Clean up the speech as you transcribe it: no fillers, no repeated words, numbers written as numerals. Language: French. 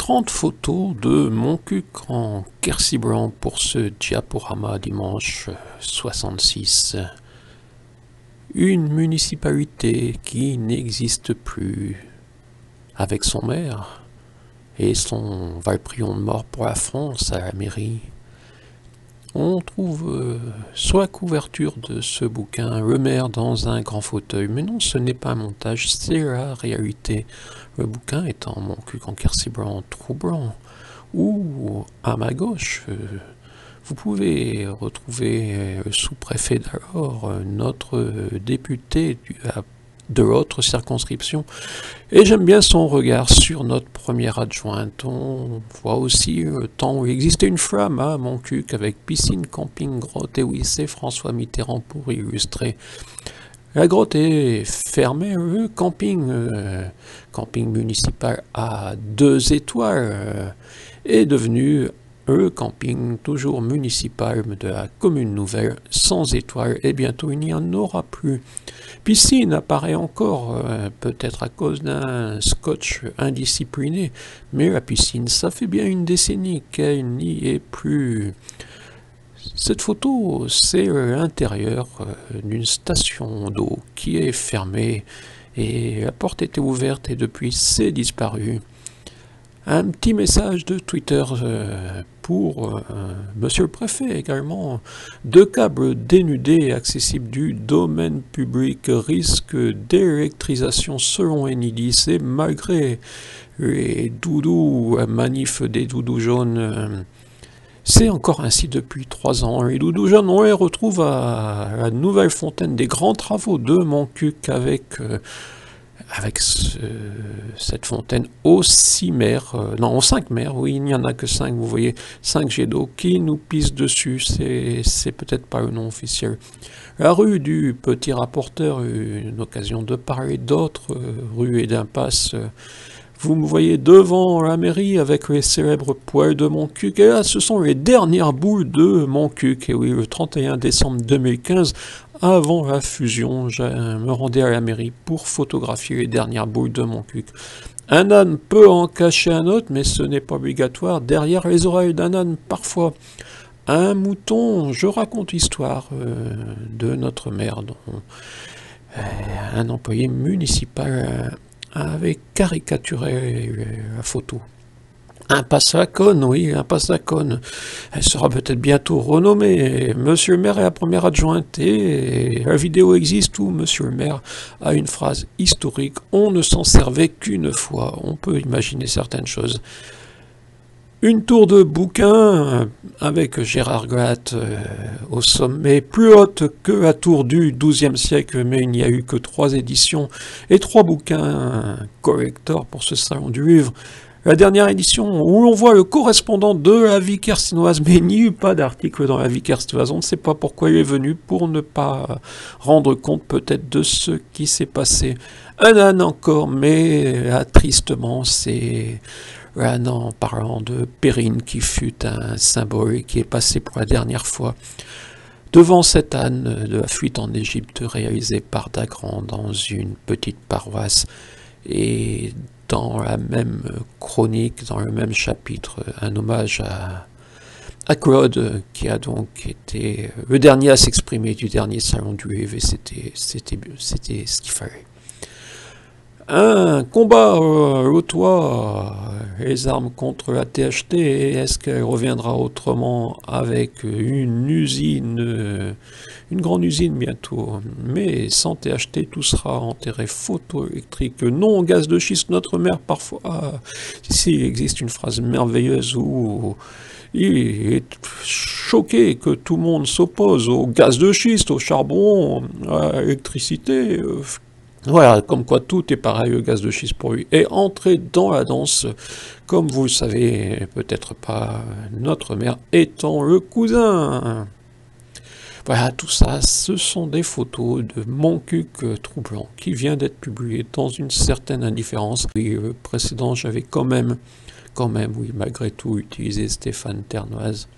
30 photos de Montcuq en Quercy-Blanc pour ce diaporama dimanche 66. Une municipalité qui n'existe plus, avec son maire et son Valprion de mort pour la France à la mairie. On trouve sur la couverture de ce bouquin le maire dans un grand fauteuil. Mais non, ce n'est pas un montage, c'est la réalité. Le bouquin est en Montcuq en Quercy-Blanc troublant. Ou à ma gauche, vous pouvez retrouver le sous-préfet d'alors, notre député de l'autre circonscription. Et j'aime bien son regard sur notre première adjointe. On voit aussi le temps où il existait une flamme à Montcuq avec piscine, camping, grotte et oui, c'est François Mitterrand pour illustrer. La grotte est fermée, le camping municipal à 2 étoiles est devenu le camping toujours municipal de la commune nouvelle sans étoiles et bientôt il n'y en aura plus. Piscine apparaît encore, peut-être à cause d'un scotch indiscipliné, mais la piscine, ça fait bien une décennie qu'elle n'y est plus. Cette photo, c'est l'intérieur d'une station d'eau qui est fermée et la porte était ouverte et depuis c'est disparu. Un petit message de Twitter pour Monsieur le Préfet également. 2 câbles dénudés accessibles du domaine public, risque d'électrisation selon Enidis et malgré les doudous, manif des doudous jaunes. C'est encore ainsi depuis 3 ans. Les doudous jaunes, on les retrouve à la nouvelle fontaine des grands travaux de Montcuq avec cette fontaine aux 6 mers, non aux 5 mers, oui, il n'y en a que 5, vous voyez, 5 jets d'eau qui nous pissent dessus, c'est peut-être pas le nom officiel. La rue du Petit Rapporteur, une occasion de parler d'autres rues et d'impasses. Vous me voyez devant la mairie avec les célèbres poêles de Montcuq, et là ce sont les dernières boules de Montcuq, et oui, le 31 décembre 2015, avant la fusion, je me rendais à la mairie pour photographier les dernières boules de Montcuq. Un âne peut en cacher un autre, mais ce n'est pas obligatoire, derrière les oreilles d'un âne parfois. Un mouton, je raconte l'histoire de notre maire, dont un employé municipal avait caricaturé la photo. Un Passacone, oui, un Passacone. Elle sera peut-être bientôt renommée. Monsieur le maire est la première adjointe et la vidéo existe où Monsieur le maire a une phrase historique. On ne s'en servait qu'une fois. On peut imaginer certaines choses. Une tour de bouquin avec Gérard Glatt au sommet, plus haute que la tour du XIIe siècle, mais il n'y a eu que 3 éditions et 3 bouquins collector pour ce salon du livre. La dernière édition où l'on voit le correspondant de la vie quercinoise, mais il n'y eut pas d'article dans la vie quercinoise. On ne sait pas pourquoi il est venu, pour ne pas rendre compte peut-être de ce qui s'est passé. Un âne encore, mais là, tristement, c'est l'âne en parlant de Périne qui fut un symbole et qui est passé pour la dernière fois. Devant cet âne de la fuite en Égypte réalisé par Dagrand dans une petite paroisse et dans la même chronique, dans le même chapitre, un hommage à Claude, qui a donc été le dernier à s'exprimer du dernier salon du livre, et c'était ce qu'il fallait. Un combat au toit, les armes contre la THT, est-ce qu'elle reviendra autrement avec une usine, une grande usine bientôt, mais sans THT tout sera enterré, photoélectrique, non au gaz de schiste, notre maire parfois, ici il existe une phrase merveilleuse où il est choqué que tout le monde s'oppose au gaz de schiste, au charbon, à l'électricité. Voilà, comme quoi tout est pareil, le gaz de schiste pour lui. Et entrer dans la danse, comme vous le savez, peut-être pas, notre maire étant le cousin. Voilà, tout ça, ce sont des photos de Montcuq troublant qui vient d'être publié dans une certaine indifférence. Oui, le précédent, j'avais quand même, oui, malgré tout, utilisé Stéphane Ternoise.